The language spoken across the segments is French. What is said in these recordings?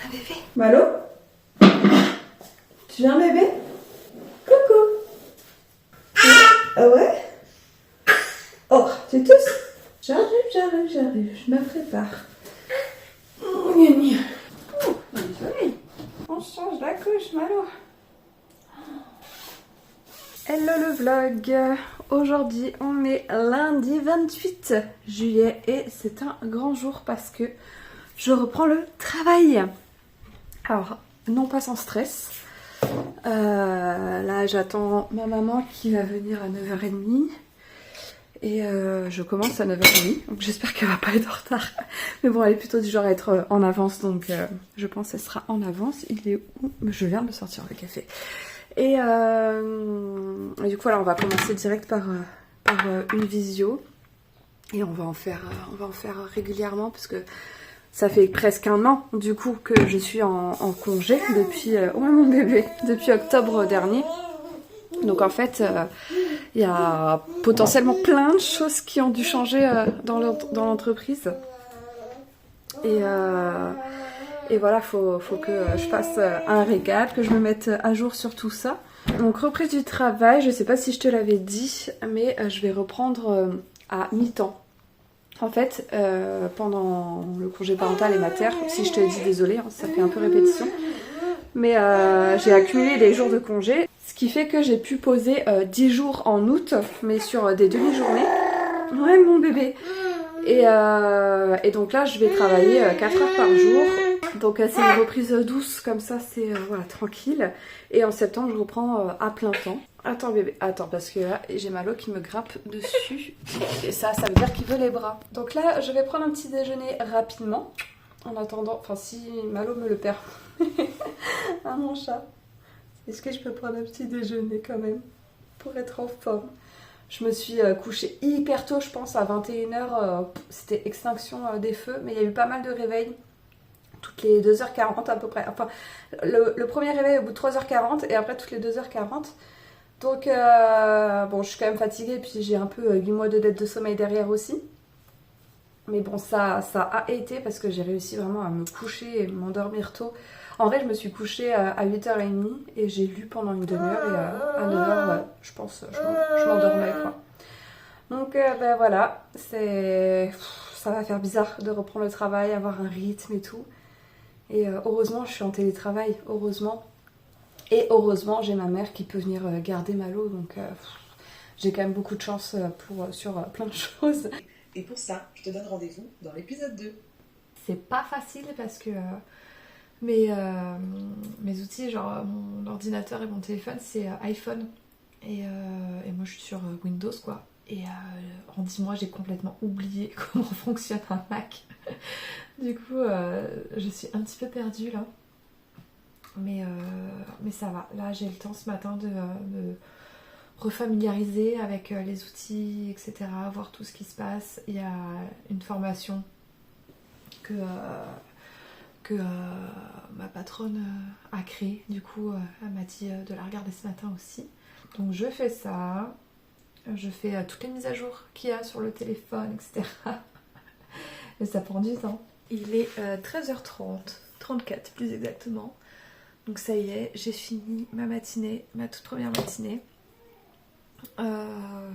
viens bébé. Malo? Tu viens bébé? Coucou. Ah ouais? Oh, tu tousses? J'arrive, je me prépare. On change la couche, Malo. Hello le vlog. Aujourd'hui on est lundi 28 juillet et c'est un grand jour parce que je reprends le travail. Alors non pas sans stress. Là j'attends ma maman qui va venir à 9h30 et je commence à 9h30 donc j'espère qu'elle va pas être en retard. Mais bon elle est plutôt du genre à être en avance donc je pense qu'elle sera en avance. Il est où? Je viens de sortir le café. Et du coup voilà, on va commencer direct par une visio et on va en faire régulièrement parce que ça fait presque un an du coup que je suis en congé depuis oh mon bébé, depuis octobre dernier. Donc en fait il y a potentiellement plein de choses qui ont dû changer dans l'entreprise et voilà, faut que je fasse un récap, que je me mette à jour sur tout ça. Donc reprise du travail, je sais pas si je te l'avais dit, mais je vais reprendre à mi-temps. En fait, pendant le congé parental et mater, si je te le dis, désolée, hein, ça fait un peu répétition, mais j'ai accumulé des jours de congé, ce qui fait que j'ai pu poser 10 jours en août, mais sur des demi-journées. Ouais mon bébé. Et donc là je vais travailler 4 heures par jour. Donc c'est une reprise douce comme ça, c'est voilà, tranquille. Et en septembre je reprends à plein temps. Attends bébé, attends parce que là j'ai Malo qui me grappe dessus. Et ça veut dire qu'il veut les bras. Donc là je vais prendre un petit déjeuner rapidement. En attendant, enfin si Malo me le permet. Ah mon chat. Est-ce que je peux prendre un petit déjeuner quand même pour être en forme? Je me suis couchée hyper tôt, je pense à 21h, c'était extinction des feux, mais il y a eu pas mal de réveils, toutes les 2h40 à peu près. Enfin, le premier réveil au bout de 3h40 et après toutes les 2h40. Donc, bon, je suis quand même fatiguée, puis j'ai un peu 8 mois de dette de sommeil derrière aussi. Mais bon, ça a été parce que j'ai réussi vraiment à me coucher et m'endormir tôt. En vrai, je me suis couchée à 8h30 et j'ai lu pendant une demi-heure et à 9h, je pense, je m'endormais quoi. Donc ben voilà, ça va faire bizarre de reprendre le travail, avoir un rythme et tout. Et heureusement, je suis en télétravail, heureusement. Et heureusement, j'ai ma mère qui peut venir garder Malo, donc j'ai quand même beaucoup de chance sur plein de choses. Et pour ça, je te donne rendez-vous dans l'épisode 2. C'est pas facile parce que mes outils, genre mon ordinateur et mon téléphone, c'est iPhone. Et moi je suis sur Windows quoi. Et en 10 mois j'ai complètement oublié comment fonctionne un Mac. Du coup je suis un petit peu perdue là. Mais ça va. Là j'ai le temps ce matin de me refamiliariser avec les outils, etc. Voir tout ce qui se passe. Il y a une formation que ma patronne a créée. Du coup elle m'a dit de la regarder ce matin aussi. Donc je fais ça. Je fais toutes les mises à jour qu'il y a sur le téléphone, etc. Mais ça prend du temps. Il est 13h30, 34 plus exactement. Donc ça y est, j'ai fini ma matinée, ma toute première matinée.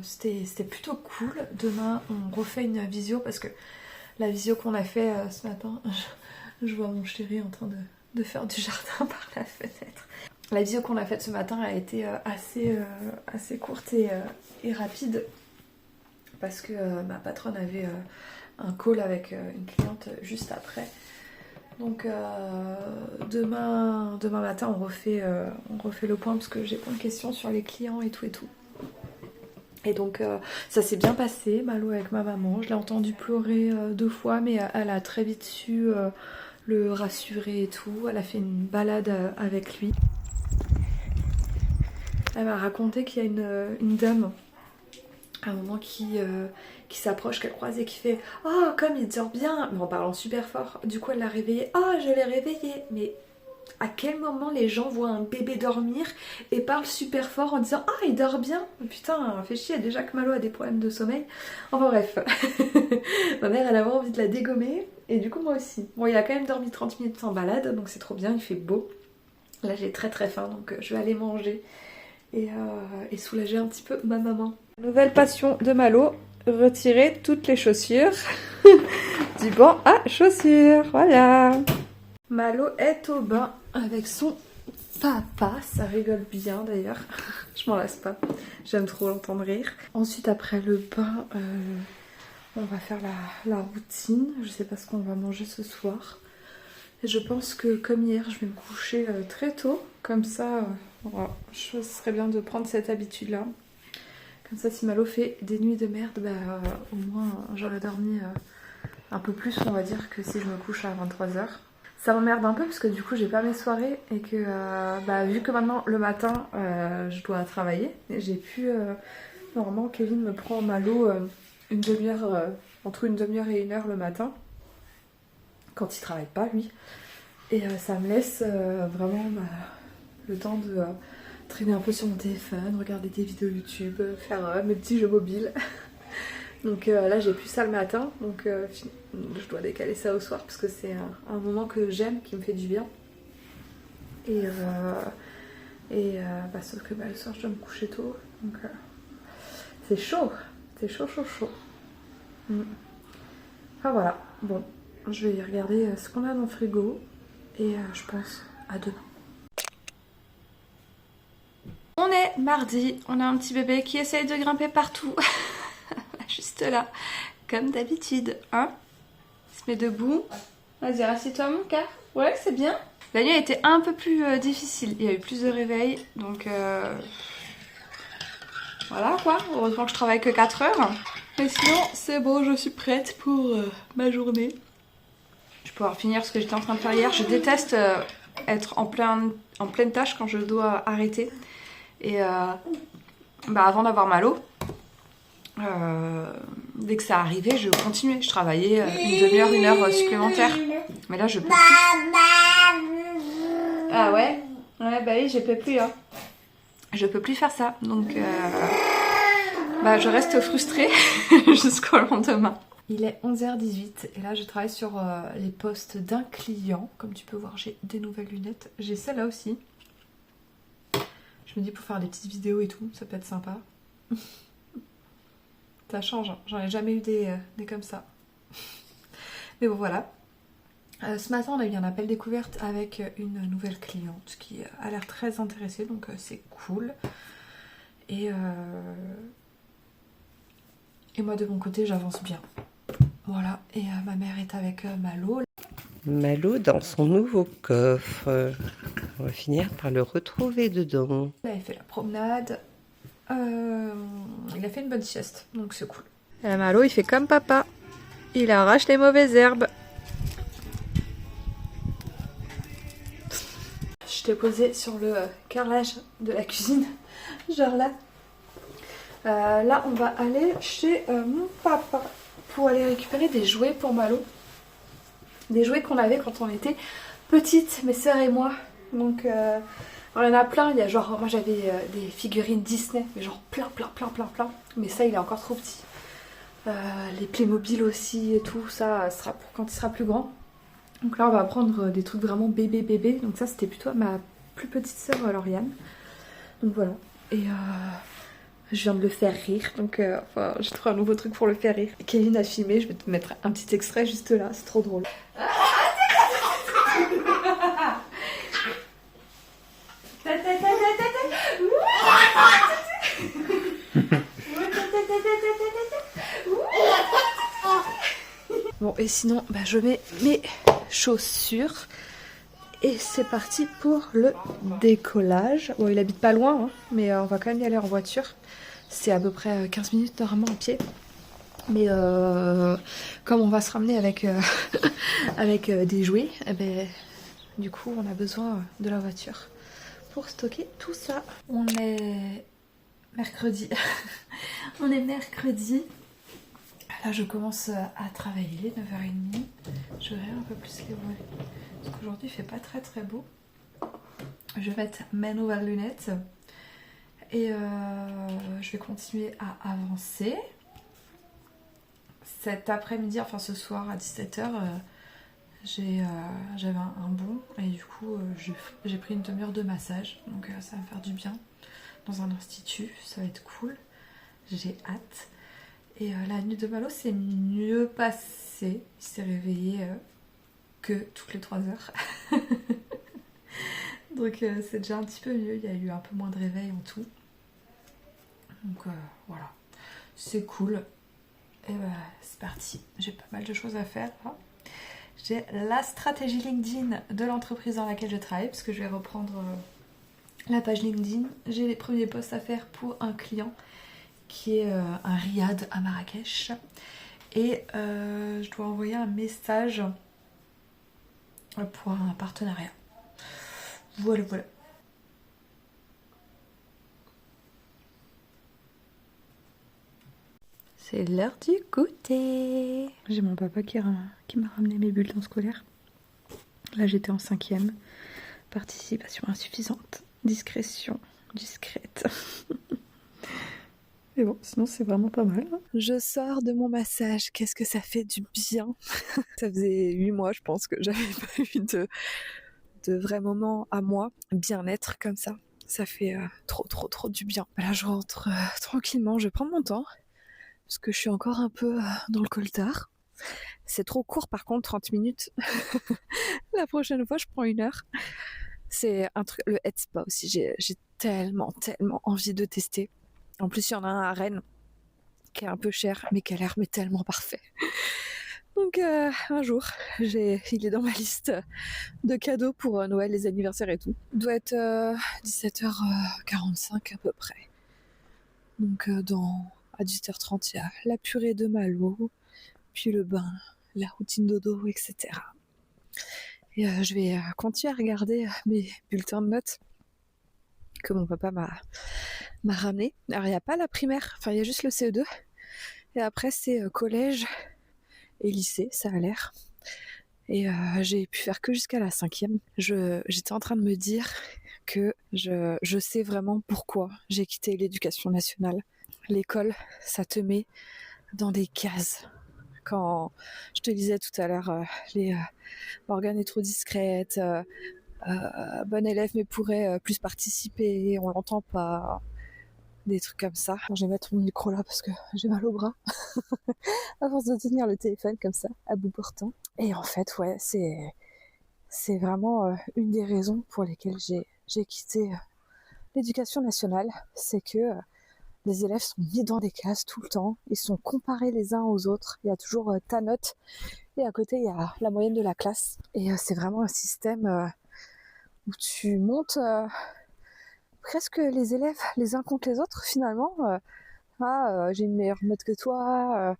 C'était plutôt cool. Demain, on refait une visio parce que la visio qu'on a fait ce matin, je vois mon chéri en train de faire du jardin par la fenêtre. La visio qu'on a faite ce matin a été assez courte et rapide parce que ma patronne avait un call avec une cliente juste après. Donc demain matin on refait le point parce que j'ai plein de questions sur les clients et tout. Et donc ça s'est bien passé, Malo avec ma maman. Je l'ai entendu pleurer 2 fois mais elle a très vite su le rassurer et tout. Elle a fait une balade avec lui. Elle m'a raconté qu'il y a une dame à un moment qui s'approche, qu'elle croise et qui fait « Oh, comme il dort bien !» mais en parlant super fort. Du coup, elle l'a réveillé. « Oh, je l'ai réveillé !» Mais à quel moment les gens voient un bébé dormir et parlent super fort en disant ah il dort bien. Putain, fait chier, déjà que Malo a des problèmes de sommeil. Enfin bref, ma mère elle a vraiment envie de la dégommer et du coup moi aussi. Bon, il a quand même dormi 30 minutes en balade donc c'est trop bien, il fait beau. Là j'ai très très faim donc je vais aller manger et soulager un petit peu ma maman. Nouvelle passion de Malo, retirer toutes les chaussures du banc à chaussures, voilà. Malo est au bain avec son papa, ça rigole bien d'ailleurs, je m'en lasse pas, j'aime trop l'entendre rire. Ensuite après le bain, on va faire la routine, je sais pas ce qu'on va manger ce soir. Et je pense que comme hier je vais me coucher très tôt, comme ça, voilà, ce serait bien de prendre cette habitude là. Comme ça si Malo fait des nuits de merde, bah, au moins j'aurais dormi un peu plus on va dire que si je me couche à 23h. Ça m'emmerde un peu parce que du coup j'ai pas mes soirées et que bah, vu que maintenant le matin je dois travailler, j'ai pu normalement Kevin me prend Malo une demi-heure, entre une demi-heure et 1 heure le matin quand il travaille pas lui, et ça me laisse vraiment le temps de traîner un peu sur mon téléphone, regarder des vidéos YouTube, faire mes petits jeux mobiles. Donc là j'ai plus ça le matin, donc je dois décaler ça au soir parce que c'est un moment que j'aime, qui me fait du bien. Et bah, sauf que bah, le soir je dois me coucher tôt, donc c'est chaud, chaud. Enfin voilà, bon, je vais regarder ce qu'on a dans le frigo et je pense à demain. On est mardi, on a un petit bébé qui essaye de grimper partout. Juste là, comme d'habitude, hein. Il se met debout. Vas-y, rassieds-toi mon cœur. Ouais, c'est bien. La nuit a été un peu plus difficile. Il y a eu plus de réveils, donc voilà quoi. Heureusement que je travaille que 4 heures. Mais sinon, c'est bon, je suis prête pour ma journée. Je vais pouvoir finir ce que j'étais en train de faire hier. Je déteste être en pleine tâche quand je dois arrêter. Et bah, avant d'avoir Malo, dès que ça arrivait, je continuais. Je travaillais une demi-heure, 1 heure supplémentaire. Mais là, je peux plus. Ah ouais? Ouais, bah oui, je peux plus. Hein. Je peux plus faire ça. Donc, bah, je reste frustrée jusqu'au lendemain. Il est 11h18 et là, je travaille sur les postes d'un client. Comme tu peux voir, j'ai des nouvelles lunettes. J'ai celle-là aussi. Je me dis pour faire des petites vidéos et tout, ça peut être sympa. Ça change, hein. J'en ai jamais eu des comme ça. Mais bon voilà. Ce matin on a eu un appel découverte avec une nouvelle cliente qui a l'air très intéressée, donc c'est cool. Et moi de mon côté j'avance bien. Voilà, et ma mère est avec Malo. Malo dans son nouveau coffre. On va finir par le retrouver dedans. Là, il fait la promenade. Il a fait une bonne sieste, donc c'est cool. Et Malo, il fait comme papa. Il arrache les mauvaises herbes. Je t'ai posé sur le carrelage de la cuisine, genre là. Là, on va aller chez mon papa pour aller récupérer des jouets pour Malo. Des jouets qu'on avait quand on était petites, mes sœurs et moi. Donc, alors, il y en a plein. Il y a genre, moi j'avais des figurines Disney, mais genre plein. Mais ça, il est encore trop petit. Les Playmobil aussi et tout, ça sera pour quand il sera plus grand. Donc là, on va prendre des trucs vraiment bébé. Donc ça, c'était plutôt ma plus petite sœur Lauriane. Donc voilà. Et je viens de le faire rire. Donc enfin, j'ai trouvé un nouveau truc pour le faire rire. Kevin a filmé, je vais te mettre un petit extrait juste là, c'est trop drôle. Bon, et sinon, bah, je mets mes chaussures et c'est parti pour le décollage. Bon, il habite pas loin, hein, mais on va quand même y aller en voiture. C'est à peu près 15 minutes normalement en pied. Mais comme on va se ramener avec, avec des jouets, eh ben, du coup, on a besoin de la voiture pour stocker tout ça. On est mercredi. On est mercredi. Là, je commence à travailler, 9h30. Je verrai un peu plus les voiles. Parce qu'aujourd'hui, il fait pas très beau. je vais mettre mes nouvelles lunettes et je vais continuer à avancer. Cet après-midi, enfin ce soir à 17h, j'avais un bon et du coup j'ai pris une demi-heure de massage, donc ça va me faire du bien dans un institut, ça va être cool, j'ai hâte. Et la nuit de Malo s'est mieux passée, il s'est réveillé que toutes les 3 heures. Donc c'est déjà un petit peu mieux, il y a eu un peu moins de réveil en tout. Donc voilà, c'est cool. Et bah c'est parti, j'ai pas mal de choses à faire là. J'ai la stratégie LinkedIn de l'entreprise dans laquelle je travaille, parce que je vais reprendre la page LinkedIn. J'ai les premiers posts à faire pour un client qui est un riad à Marrakech. Et je dois envoyer un message pour un partenariat. Voilà. C'est l'heure du goûter. J'ai mon papa qui m'a ramené mes bulletins scolaires. Là j'étais en 5e. Participation insuffisante. Discrétion discrète. Mais bon, sinon c'est vraiment pas mal. Je sors de mon massage. Qu'est-ce que ça fait du bien. Ça faisait 8 mois je pense que j'avais pas eu de vrais moments à moi. Bien-être comme ça. Ça fait trop du bien. Là je rentre tranquillement. Je prends mon temps. Parce que je suis encore un peu dans le coltard. C'est trop court par contre, 30 minutes. La prochaine fois, je prends 1 heure. C'est un truc, le head spa aussi, j'ai tellement envie de tester. En plus, il y en a un à Rennes qui est un peu cher, mais qui a l'air tellement parfait. Donc un jour, il est dans ma liste de cadeaux pour Noël, les anniversaires et tout. Il doit être 17h45 à peu près. Donc à 18h30, il y a la purée de Malo, puis le bain, la routine dodo, etc. Et je vais continuer à regarder mes bulletins de notes que mon papa m'a ramené. Alors il n'y a pas la primaire, enfin il y a juste le CE2. Et après c'est collège et lycée, ça a l'air. Et j'ai pu faire que jusqu'à la 5e. J'étais en train de me dire que je sais vraiment pourquoi j'ai quitté l'éducation nationale. L'école, ça te met dans des cases. Quand je te disais tout à l'heure, Morgane est trop discrète, bonne élève mais pourrait plus participer, on l'entend pas, des trucs comme ça. Je vais mettre mon micro là parce que j'ai mal au bras à force de tenir le téléphone comme ça, à bout portant. Et en fait, ouais, c'est vraiment une des raisons pour lesquelles j'ai quitté l'éducation nationale, c'est que les élèves sont mis dans des cases tout le temps, ils sont comparés les uns aux autres, il y a toujours ta note, et à côté il y a la moyenne de la classe. Et c'est vraiment un système où tu montes presque les élèves les uns contre les autres finalement. J'ai une meilleure note que toi,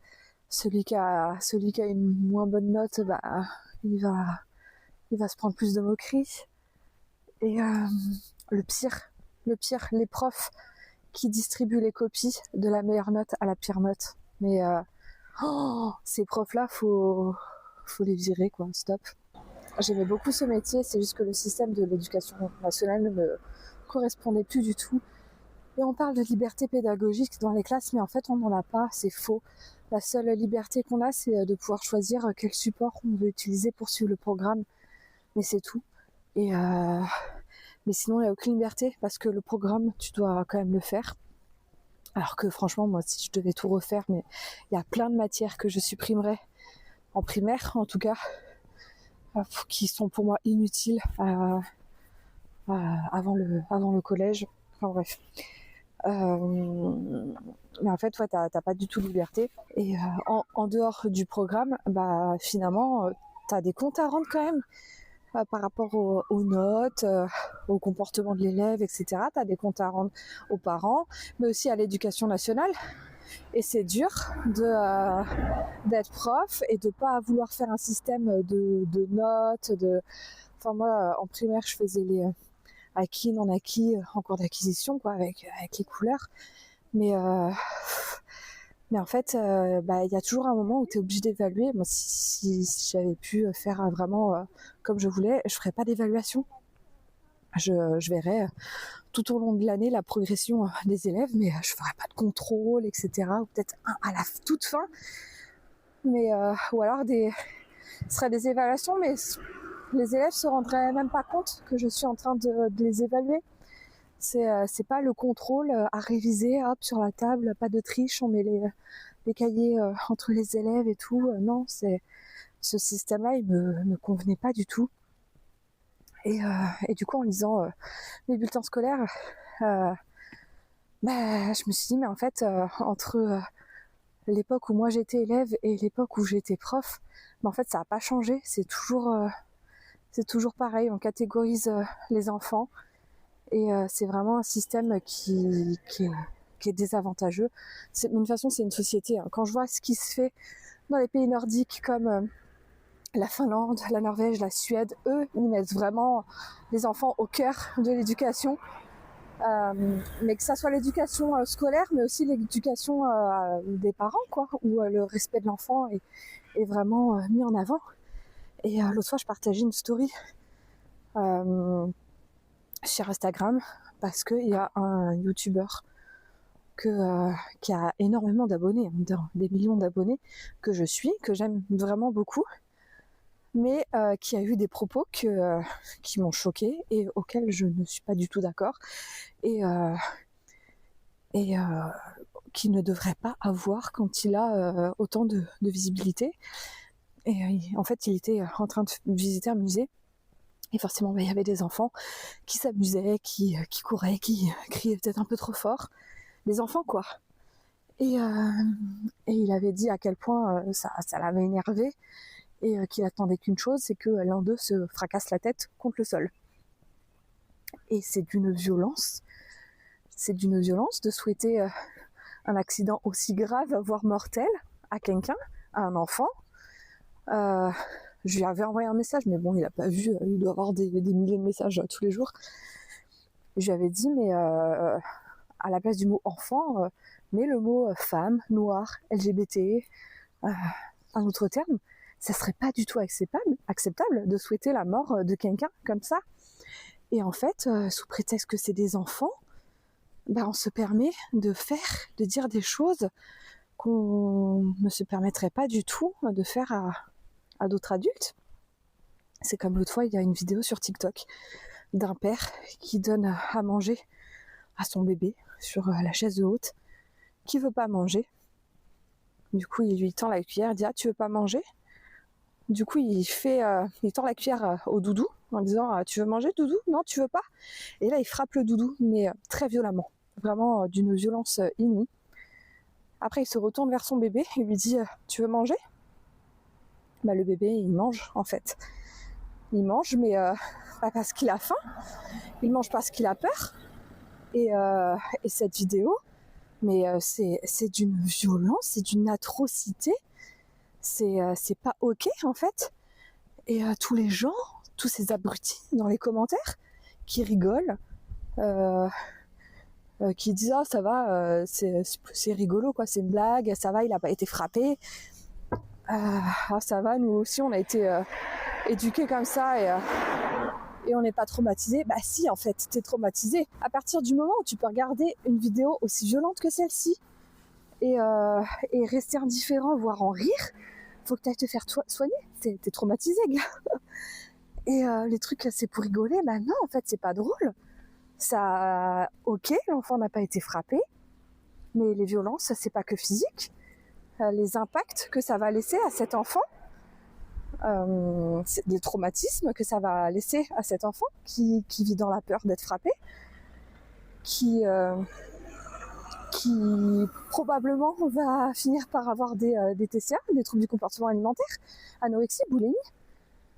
celui qui a une moins bonne note, bah, il va se prendre plus de moqueries. Et le pire, les profs qui distribue les copies de la meilleure note à la pire note. Mais ces profs-là, faut les virer, quoi. Stop. J'aimais beaucoup ce métier, c'est juste que le système de l'éducation nationale ne me correspondait plus du tout. Et on parle de liberté pédagogique dans les classes, mais en fait, on n'en a pas, c'est faux. La seule liberté qu'on a, c'est de pouvoir choisir quel support on veut utiliser pour suivre le programme. Mais c'est tout. Et mais sinon, il n'y a aucune liberté parce que le programme, tu dois quand même le faire. Alors que franchement, moi, si je devais tout refaire, mais il y a plein de matières que je supprimerais en primaire, en tout cas, qui sont pour moi inutiles avant le collège. Enfin bref. Mais en fait, ouais, t'as pas du tout de liberté. Et en dehors du programme, bah finalement, t'as des comptes à rendre quand même. Par rapport aux notes, au comportement de l'élève, etc. Tu as des comptes à rendre aux parents, mais aussi à l'éducation nationale. Et c'est dur d'être prof et de pas vouloir faire un système de notes. Enfin moi, en primaire, je faisais les acquis, non acquis, en cours d'acquisition, quoi, avec les couleurs. Mais en fait, y a toujours un moment où tu es obligé d'évaluer. Moi, si j'avais pu faire vraiment comme je voulais, je ferais pas d'évaluation. Je verrai tout au long de l'année la progression des élèves, mais je ferai pas de contrôle, etc. Ou peut-être un à la toute fin. Mais ou alors ce seraient des évaluations, mais les élèves se rendraient même pas compte que je suis en train de les évaluer. C'est pas le contrôle à réviser, hop, sur la table, pas de triche, on met les cahiers entre les élèves et tout. Non, ce système-là, il me convenait pas du tout. Et du coup, en lisant mes bulletins scolaires, je me suis dit, mais en fait, entre l'époque où moi j'étais élève et l'époque où j'étais prof, en fait, ça n'a pas changé. C'est toujours pareil. On catégorise les enfants et c'est vraiment un système qui est désavantageux. Mais de toute façon, c'est une société. Quand je vois ce qui se fait dans les pays nordiques comme la Finlande, la Norvège, la Suède, eux, ils mettent vraiment les enfants au cœur de l'éducation. Mais que ça soit l'éducation scolaire, mais aussi l'éducation des parents, quoi, où le respect de l'enfant est vraiment mis en avant. Et l'autre fois, je partageais une story sur Instagram parce qu'il y a un youtubeur qui a énormément d'abonnés, des millions d'abonnés, que je suis, que j'aime vraiment beaucoup, mais qui a eu des propos qui m'ont choquée et auxquels je ne suis pas du tout d'accord et qui ne devrait pas avoir quand il a autant de visibilité. Et en fait, il était en train de visiter un musée et forcément, il y avait des enfants qui s'amusaient, qui couraient, qui criaient peut-être un peu trop fort. Des enfants, quoi. Et il avait dit à quel point ça l'avait énervé et qu'il attendait qu'une chose, c'est que l'un d'eux se fracasse la tête contre le sol. Et c'est d'une violence de souhaiter un accident aussi grave, voire mortel, à quelqu'un, à un enfant. Je lui avais envoyé un message, mais bon, il a pas vu, il doit avoir des milliers de messages tous les jours. Je lui avais dit, mais à la place du mot enfant, mets le mot femme, noire, LGBT, un autre terme. Ça serait pas du tout acceptable de souhaiter la mort de quelqu'un comme ça. Et en fait, sous prétexte que c'est des enfants, on se permet de dire des choses qu'on ne se permettrait pas du tout de faire à d'autres adultes. C'est comme l'autre fois, il y a une vidéo sur TikTok d'un père qui donne à manger à son bébé sur la chaise haute, qui veut pas manger. Du coup, il lui tend la cuillère, il dit « Ah, tu veux pas manger ?» Du coup, il tend la cuillère au doudou en disant « Tu veux manger, doudou ? Non, tu veux pas ?» Et là, il frappe le doudou, mais très violemment. Vraiment d'une violence inouïe. Après, il se retourne vers son bébé et lui dit « Tu veux manger ?» Le bébé, il mange, en fait. Il mange, mais pas parce qu'il a faim. Il mange parce qu'il a peur. Et cette vidéo, mais c'est d'une violence, c'est d'une atrocité. C'est pas ok, en fait. Et tous les gens, tous ces abrutis dans les commentaires, qui rigolent, qui disent « Ah, ça va, c'est rigolo, quoi, c'est une blague, ça va, il a pas été frappé. Ah, ça va, nous aussi, on a été éduqués comme ça et on n'est pas traumatisé. » Bah si, en fait, t'es traumatisé. À partir du moment où tu peux regarder une vidéo aussi violente que celle-ci et rester indifférent, voire en rire, faut que t'ailles te faire soigner. T'es traumatisé, gars. Et les trucs, c'est pour rigoler. Non, en fait, c'est pas drôle. Ça, ok, l'enfant n'a pas été frappé, mais les violences, c'est pas que physique. Les impacts que ça va laisser à cet enfant, les traumatismes que ça va laisser à cet enfant qui vit dans la peur d'être frappé, qui probablement va finir par avoir des TCA, des troubles du comportement alimentaire, anorexie, boulimie,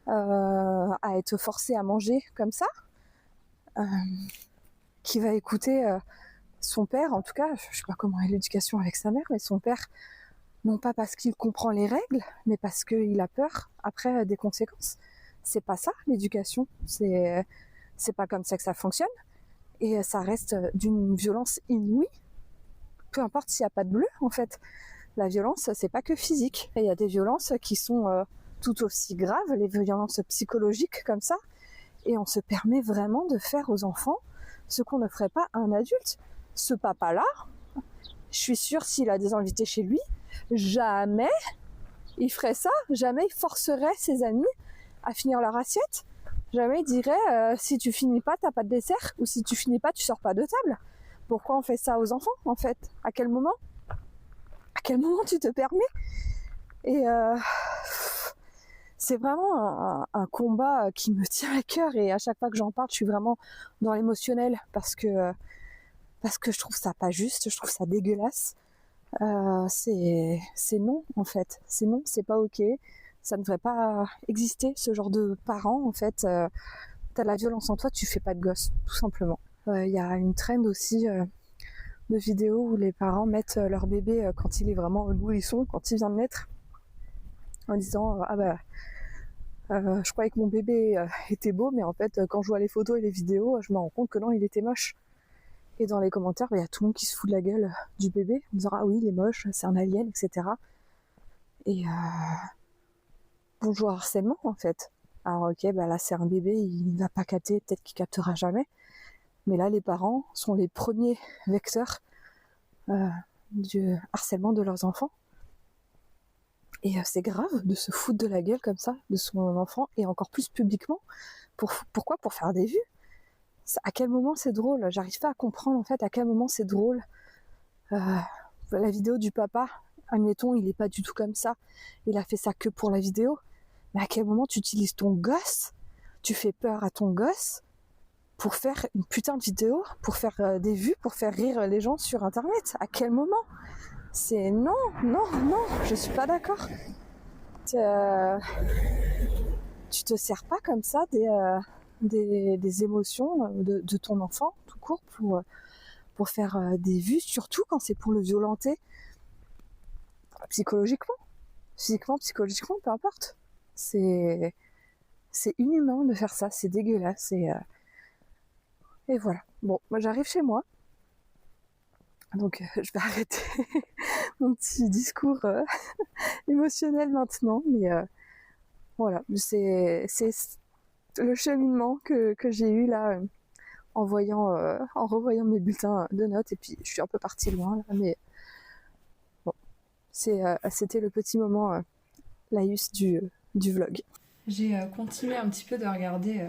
à être forcé à manger comme ça, qui va écouter son père, en tout cas, je sais pas comment est l'éducation avec sa mère, mais son père, non pas parce qu'il comprend les règles, mais parce qu'il a peur après des conséquences. C'est pas ça, l'éducation. C'est pas comme ça que ça fonctionne. Et ça reste d'une violence inouïe. Peu importe s'il n'y a pas de bleu, en fait. La violence, c'est pas que physique. Et il y a des violences qui sont tout aussi graves, les violences psychologiques comme ça, Et on se permet vraiment de faire aux enfants ce qu'on ne ferait pas à un adulte. Ce papa-là, je suis sûre, s'il a des invités chez lui, jamais il ferait ça, jamais il forcerait ses amis à finir leur assiette. Jamais il dirait si tu finis pas, t'as pas de dessert, ou si tu finis pas, tu sors pas de table. Pourquoi on fait ça aux enfants, en fait? À quel moment tu te permets? Et c'est vraiment un combat qui me tient à cœur, et à chaque fois que j'en parle, je suis vraiment dans l'émotionnel parce que je trouve ça pas juste, je trouve ça dégueulasse. C'est non, en fait. C'est non, c'est pas ok. Ça ne devrait pas exister, ce genre de parents, en fait. T'as la violence en toi, tu fais pas de gosse, tout simplement. Il y a une trend aussi de vidéos où les parents mettent leur bébé quand il est vraiment au nourrisson, quand il vient de naître, en disant ah bah je croyais que mon bébé était beau, mais en fait quand je vois les photos et les vidéos, je me rends compte que non, il était moche. Et dans les commentaires, il y a tout le monde qui se fout de la gueule du bébé, en disant ah oui, il est moche, c'est un alien, etc. Et bonjour harcèlement, en fait. Alors ok, bah là c'est un bébé, il va pas capter, peut-être qu'il captera jamais. Mais là, les parents sont les premiers vecteurs du harcèlement de leurs enfants. Et c'est grave de se foutre de la gueule comme ça de son enfant, et encore plus publiquement. Pourquoi? Pour faire des vues. À quel moment c'est drôle? J'arrive pas à comprendre, en fait, à quel moment c'est drôle. La vidéo du papa, admettons, il est pas du tout comme ça. Il a fait ça que pour la vidéo. Mais à quel moment tu utilises ton gosse, tu fais peur à ton gosse pour faire une putain de vidéo, pour faire des vues, pour faire rire les gens sur internet? À quel moment? C'est non, je suis pas d'accord. Tu te sers pas comme ça des émotions de ton enfant, tout court, pour faire des vues, surtout quand c'est pour le violenter psychologiquement. Physiquement, psychologiquement, peu importe. C'est inhumain de faire ça, c'est dégueulasse. Et voilà. Bon, moi j'arrive chez moi. Donc je vais arrêter mon petit discours émotionnel maintenant. Mais voilà, c'est le cheminement que j'ai eu là en revoyant mes bulletins de notes. Et puis je suis un peu partie loin là, mais bon, c'était le petit moment laïus du vlog. J'ai continué un petit peu de regarder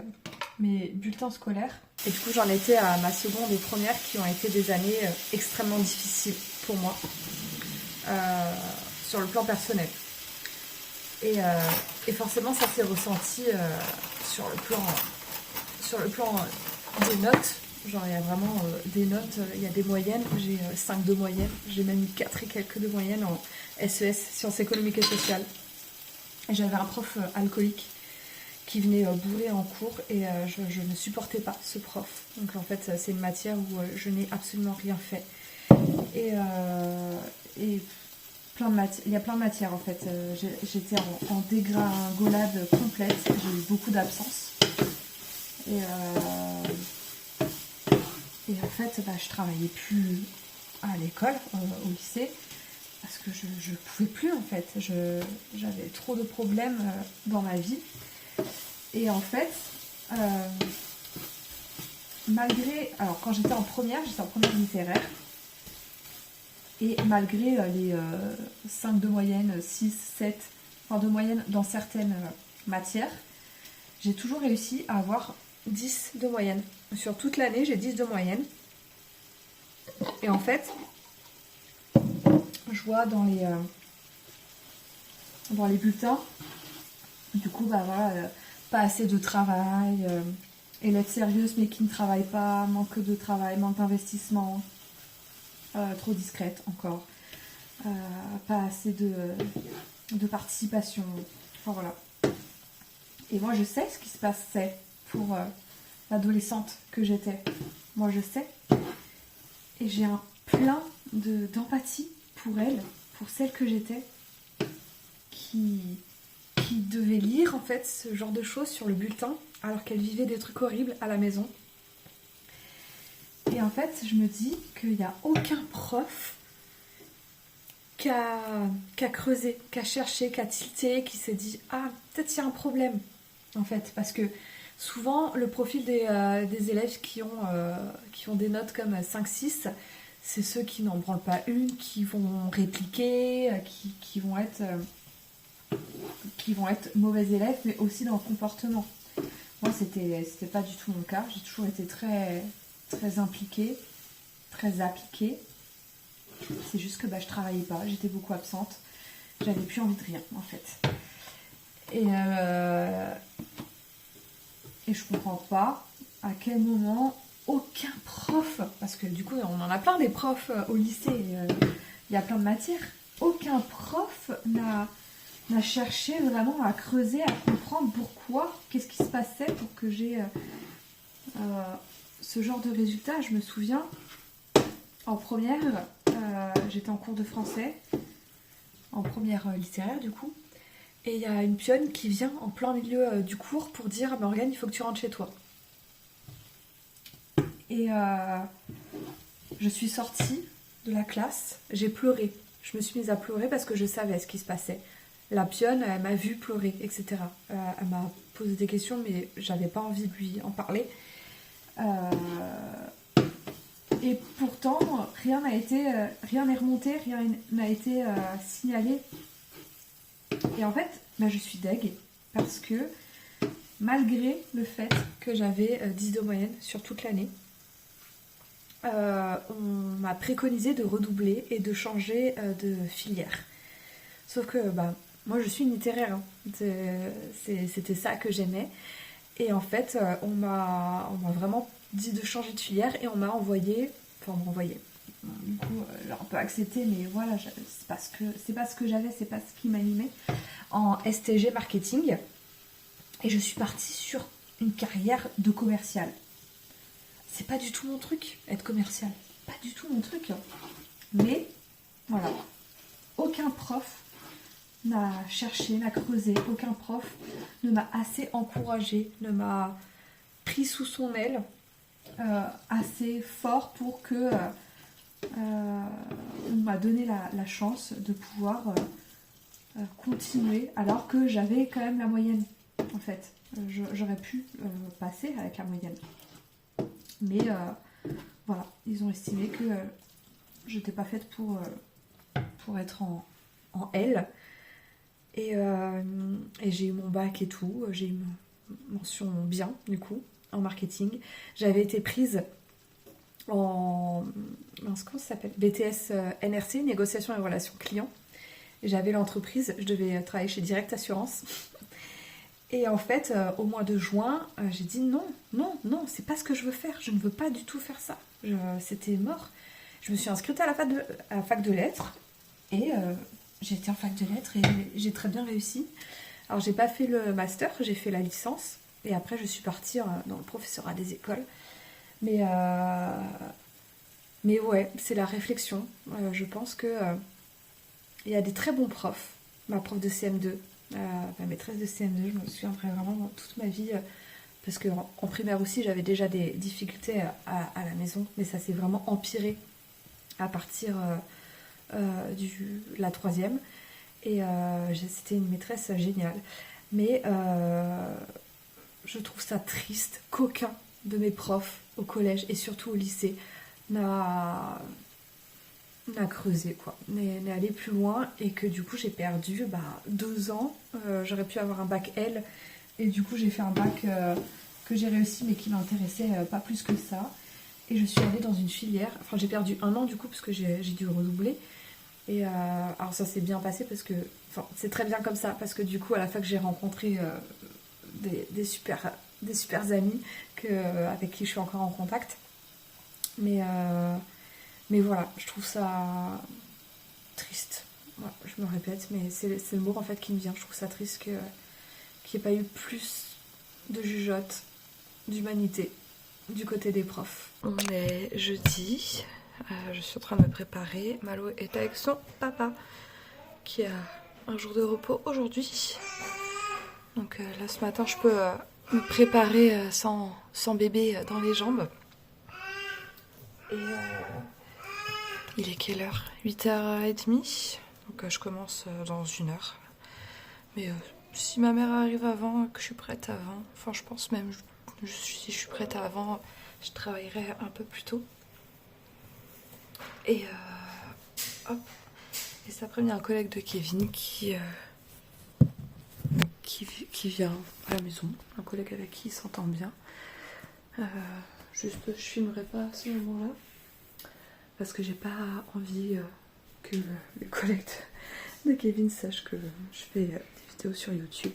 mes bulletins scolaires. Et du coup, j'en étais à ma seconde et première qui ont été des années extrêmement difficiles pour moi, sur le plan personnel. Et forcément, ça s'est ressenti sur le plan des notes. Genre, il y a vraiment des notes, il y a des moyennes. J'ai 5 de moyenne, j'ai même eu 4 et quelques de moyenne en SES, sciences économiques et sociales. Et j'avais un prof alcoolique qui venait bourrer en cours, et je ne supportais pas ce prof. Donc en fait, c'est une matière où je n'ai absolument rien fait. Et il y a plein de matières en fait. J'étais en dégringolade complète, j'ai eu beaucoup d'absences. Et en fait, je travaillais plus à l'école, au lycée, parce que je pouvais plus en fait. J'avais trop de problèmes dans ma vie. Et en fait, alors quand j'étais en première littéraire, et malgré les 5 de moyenne, 6, 7, enfin de moyenne dans certaines matières, j'ai toujours réussi à avoir 10 de moyenne. Sur toute l'année, j'ai 10 de moyenne. Et en fait, je vois dans les bulletins, du coup, voilà, pas assez de travail, élève sérieuse mais qui ne travaille pas, manque de travail, manque d'investissement, trop discrète encore, pas assez de participation, enfin voilà. Et moi je sais ce qui se passait pour l'adolescente que j'étais. Moi je sais. Et j'ai un plein d'empathie pour elle, pour celle que j'étais, qui devait lire en fait ce genre de choses sur le bulletin alors qu'elle vivait des trucs horribles à la maison. Et en fait, je me dis qu'il n'y a aucun prof qui a creusé, qui a cherché, qui a tilté, qui s'est dit ah, peut-être il y a un problème en fait, parce que Souvent, le profil des élèves qui ont des notes comme 5-6, c'est ceux qui n'en branlent pas une, qui vont répliquer, qui vont être mauvais élèves, mais aussi dans le comportement. Moi, c'était pas du tout mon cas. J'ai toujours été très, très impliquée, très appliquée. C'est juste que je travaillais pas, j'étais beaucoup absente. J'avais plus envie de rien, en fait. Et je comprends pas à quel moment aucun prof, parce que du coup on en a plein des profs au lycée, il y a plein de matières, aucun prof n'a cherché vraiment à creuser, à comprendre pourquoi, qu'est-ce qui se passait pour que j'ai ce genre de résultat. Je me souviens, en première, j'étais en cours de français, en première littéraire du coup, et il y a une pionne qui vient en plein milieu du cours pour dire Morgane, il faut que tu rentres chez toi. Et je suis sortie de la classe, j'ai pleuré. Je me suis mise à pleurer parce que je savais ce qui se passait. La pionne, elle m'a vue pleurer, etc. Elle m'a posé des questions, mais j'avais pas envie de lui en parler. Et pourtant, rien n'est remonté, rien n'a été signalé. Et en fait, je suis deg parce que malgré le fait que j'avais 10 de moyenne sur toute l'année, on m'a préconisé de redoubler et de changer de filière. Sauf que moi je suis une littéraire, hein. C'était ça que j'aimais. Et en fait, on m'a vraiment dit de changer de filière et on m'a envoyé. Du coup, j'ai un peu accepté, mais voilà, c'est pas ce que j'avais, c'est pas ce qui m'animait. En STG marketing. Et je suis partie sur une carrière de commercial. C'est pas du tout mon truc, être commercial. Pas du tout mon truc. Mais, voilà. Aucun prof n'a cherché, n'a creusé. Aucun prof ne m'a assez encouragée, ne m'a pris sous son aile assez fort pour que on m'a donné la chance de pouvoir continuer alors que j'avais quand même la moyenne. En fait, j'aurais pu passer avec la moyenne. Mais voilà, ils ont estimé que j'étais pas faite pour être en L. Et j'ai eu mon bac et tout. J'ai eu une mention bien, du coup, en marketing. J'avais été prise en... comment ça s'appelle ? BTS NRC, négociation et relations clients. J'avais l'entreprise, je devais travailler chez Direct Assurance. Et en fait, au mois de juin, j'ai dit non, c'est pas ce que je veux faire. Je ne veux pas du tout faire ça. C'était mort. Je me suis inscrite à la fac de lettres. Et j'ai été en fac de lettres et j'ai très bien réussi. Alors, j'ai pas fait le master, j'ai fait la licence. Et après, je suis partie dans le professorat des écoles. Mais ouais, c'est la réflexion. Je pense que il y a des très bons profs. Ma prof de CM2. Ma maîtresse de CM2, je me souviendrai vraiment toute ma vie parce qu'en primaire aussi j'avais déjà des difficultés à la maison, mais ça s'est vraiment empiré à partir de la 3e et c'était une maîtresse géniale, mais je trouve ça triste qu'aucun de mes profs au collège et surtout au lycée n'a creusé, quoi, n'est allé plus loin, et que du coup j'ai perdu 2 ans. J'aurais pu avoir un bac L et du coup j'ai fait un bac que j'ai réussi mais qui m'intéressait pas plus que ça, et je suis allée dans une filière, enfin j'ai perdu 1 an du coup parce que j'ai dû redoubler, et alors ça s'est bien passé parce que, enfin c'est très bien comme ça, parce que du coup à la fac j'ai rencontré des super amis avec qui je suis encore en contact, mais voilà, je trouve ça triste. Ouais, je me répète, mais c'est le mot en fait qui me vient. Je trouve ça triste qu'il n'y ait pas eu plus de jugeote, d'humanité du côté des profs. On est jeudi, je suis en train de me préparer. Malo est avec son papa qui a un jour de repos aujourd'hui. Donc là ce matin je peux me préparer sans bébé dans les jambes. Et il est quelle heure ? 8h30. Donc je commence dans 1 heure. Mais si ma mère arrive avant, que je suis prête avant, enfin je pense même, si je suis prête avant, je travaillerai un peu plus tôt. Et hop. Et cet après-midi, il y a un collègue de Kevin qui vient à la maison, un collègue avec qui il s'entend bien. Juste, je filmerai pas à ce moment-là parce que j'ai pas envie que les collègues de Kevin sachent que je fais des vidéos sur YouTube.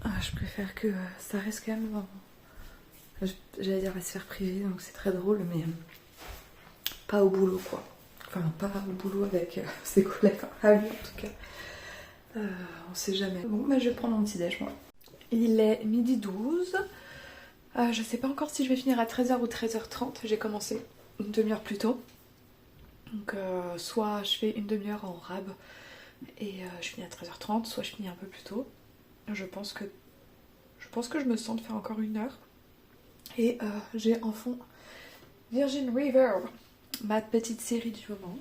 Je préfère que ça reste quand même j'allais dire la sphère privée, donc c'est très drôle, mais pas au boulot quoi. Enfin, pas au boulot avec ses collègues, à lui en tout cas. On sait jamais. Bon, bah, je vais prendre mon petit déj moi. Il est 12h12. Je sais pas encore si je vais finir à 13h ou 13h30. J'ai commencé une demi-heure plus tôt. Donc soit je fais une demi-heure en rab et je finis à 13h30, soit je finis un peu plus tôt. Je pense que je me sens de faire encore une heure. Et j'ai en fond Virgin River, ma petite série du moment.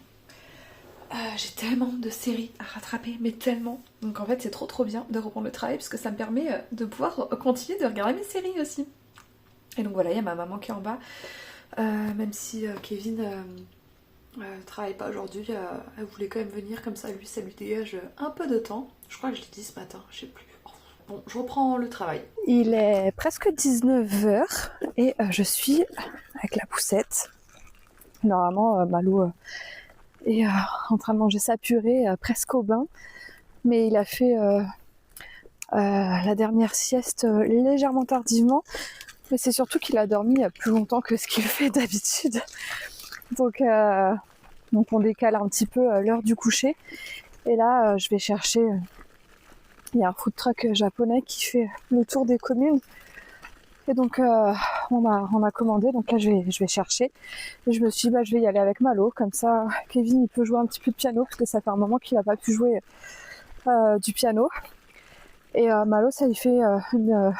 J'ai tellement de séries à rattraper, mais tellement. Donc en fait c'est trop bien de reprendre le travail parce que ça me permet de pouvoir continuer de regarder mes séries aussi. Et donc voilà, il y a ma maman qui est en bas. Même si Kevin travaille pas aujourd'hui, elle voulait quand même venir, comme ça lui dégage un peu de temps. Je crois que je l'ai dit ce matin, je sais plus. Bon, je reprends le travail. Il est presque 19h et je suis avec la poussette. Normalement, Malou est en train de manger sa purée presque au bain. Mais il a fait la dernière sieste légèrement tardivement. Mais c'est surtout qu'il a dormi plus longtemps que ce qu'il fait d'habitude. Donc on décale un petit peu l'heure du coucher. Et là, je vais chercher... Il y a un food truck japonais qui fait le tour des communes. Et donc on a commandé, donc là je vais chercher. Et je me suis dit je vais y aller avec Malo, comme ça Kevin il peut jouer un petit peu de piano, parce que ça fait un moment qu'il n'a pas pu jouer du piano. Et Malo ça lui fait une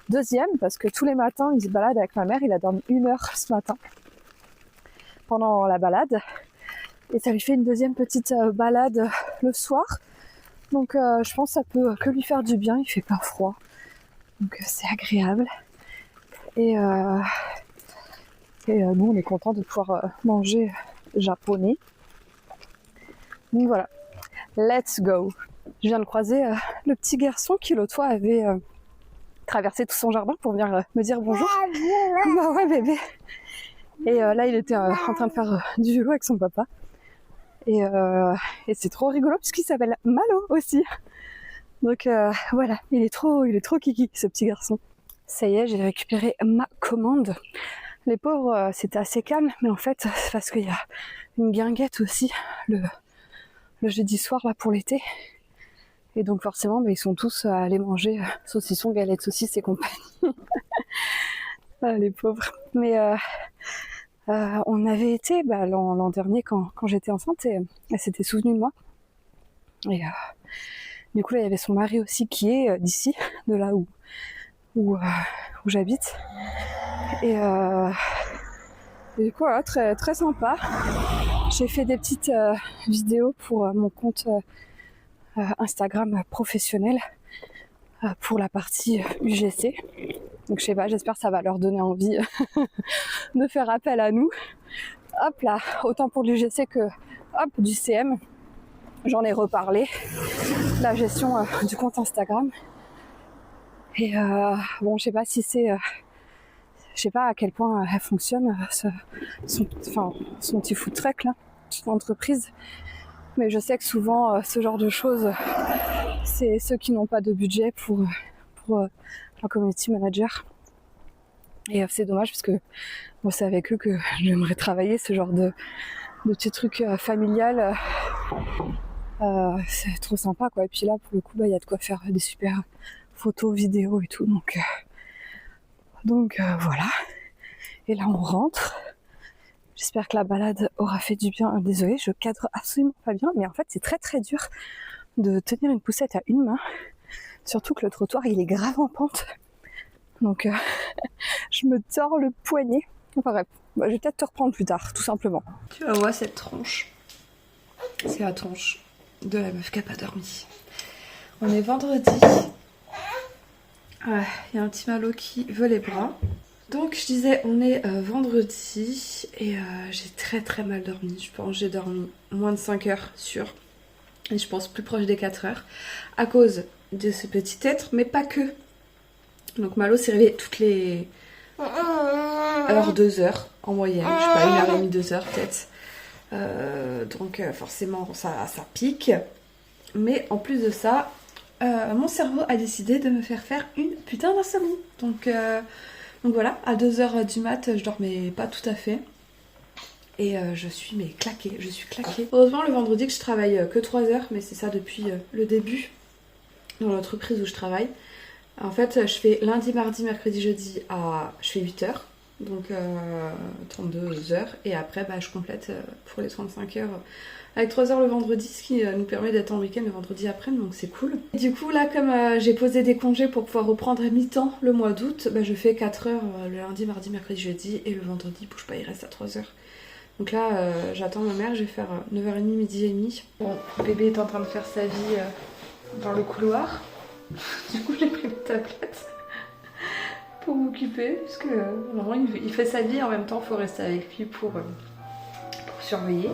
deuxième, parce que tous les matins il se balade avec ma mère, il a dormi 1 heure ce matin pendant la balade. Et ça lui fait une deuxième petite balade le soir. Donc je pense que ça peut que lui faire du bien, il fait pas froid. Donc c'est agréable. Et nous on est content de pouvoir manger japonais. Donc voilà, let's go. Je viens de croiser le petit garçon qui l'autre fois avait traversé tout son jardin pour venir me dire bonjour. Bah ouais bébé. Et là il était en train de faire du vélo avec son papa. Et c'est trop rigolo puisqu'il s'appelle Malo aussi. Donc voilà, il est trop kiki ce petit garçon. Ça y est, j'ai récupéré ma commande. Les pauvres, c'était assez calme, mais en fait, c'est parce qu'il y a une guinguette aussi le jeudi soir là pour l'été. Et donc forcément, ils sont tous allés manger saucisson, galettes, saucisses et compagnie. Les pauvres. Mais on avait été l'an dernier quand j'étais enceinte et elle s'était souvenue de moi. Et du coup là il y avait son mari aussi qui est d'ici, de là où j'habite. Et du coup voilà, très, très sympa. J'ai fait des petites vidéos pour mon compte Instagram professionnel pour la partie UGC. Donc je sais pas, j'espère que ça va leur donner envie de faire appel à nous. Hop là, autant pour l'UGC que du CM. J'en ai reparlé. La gestion du compte Instagram. Et bon, je sais pas si c'est... je sais pas à quel point elle fonctionne, son petit food truck là, son entreprise. Mais je sais que souvent, ce genre de choses, c'est ceux qui n'ont pas de budget pour un community manager. Et c'est dommage parce que bon, c'est avec eux que j'aimerais travailler ce genre de petits trucs familial. C'est trop sympa quoi. Et puis là pour le coup il y a de quoi faire des super photos, vidéos et tout. Donc voilà. Et là on rentre. J'espère que la balade aura fait du bien. Désolée, je cadre absolument pas bien, mais en fait c'est très très dur de tenir une poussette à une main. Surtout que le trottoir il est grave en pente. Donc je me tords le poignet. Enfin bref, je vais peut-être te reprendre plus tard, tout simplement. Tu vas voir cette tronche. C'est la tronche de la meuf qui a pas dormi. On est vendredi. Il y a un petit Malo qui veut les bras. Donc je disais, on est vendredi et j'ai très très mal dormi. Je pense que j'ai dormi moins de 5 heures sûr. Et je pense plus proche des 4 heures. À cause de ce petit être, mais pas que. Donc Malo s'est réveillé toutes les heures, 2 heures en moyenne. Je sais pas, 1h30, 2 heures peut-être. Donc forcément ça pique. Mais en plus de ça, mon cerveau a décidé de me faire une putain d'insomnie. Donc voilà, à 2h du mat, je dormais pas tout à fait. Et je suis claquée, Heureusement le vendredi que je travaille que 3 heures, mais c'est ça depuis le début dans l'entreprise où je travaille. En fait, je fais lundi, mardi, mercredi, jeudi je fais 8 heures. Donc 32 heures. Et après, je complète pour les 35 heures avec 3 heures le vendredi, ce qui nous permet d'être en week-end le vendredi après, donc c'est cool. Et du coup, là, comme j'ai posé des congés pour pouvoir reprendre à mi-temps le mois d'août, je fais 4 heures le lundi, mardi, mercredi, jeudi. Et le vendredi, bouge pas, il reste à 3 heures. Donc là, j'attends ma mère, je vais faire 9h30, midi et demi. Bon, bébé est en train de faire sa vie dans le couloir. Du coup, j'ai pris ma tablette pour m'occuper, parce que normalement il fait sa vie, en même temps il faut rester avec lui pour surveiller,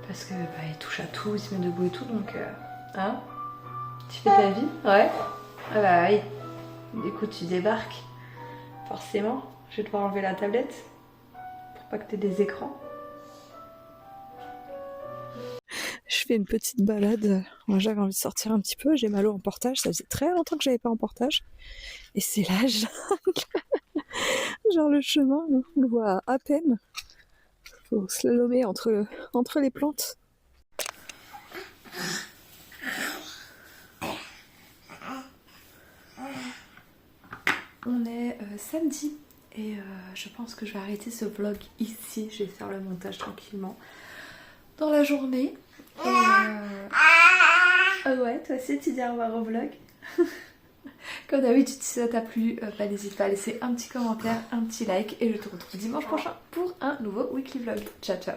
parce que il touche à tout, il se met debout et tout, donc hein, tu fais ta vie, ouais, ah bah oui, écoute, tu débarques, forcément, je vais devoir enlever la tablette pour pas que tu aies des écrans. Je fais une petite balade. Moi, j'avais envie de sortir un petit peu. J'ai Malo en portage. Ça faisait très longtemps que j'avais pas en portage. Et c'est la jungle. Genre le chemin, on le voit à peine. Faut slalomer entre les plantes. On est samedi et je pense que je vais arrêter ce vlog ici. Je vais faire le montage tranquillement dans la journée. Ouais, toi aussi tu dis au revoir au vlog. Comme d'habitude, si ça t'a plu, n'hésite pas à laisser un petit commentaire, un petit like et je te retrouve dimanche prochain pour un nouveau weekly vlog. Ciao ciao.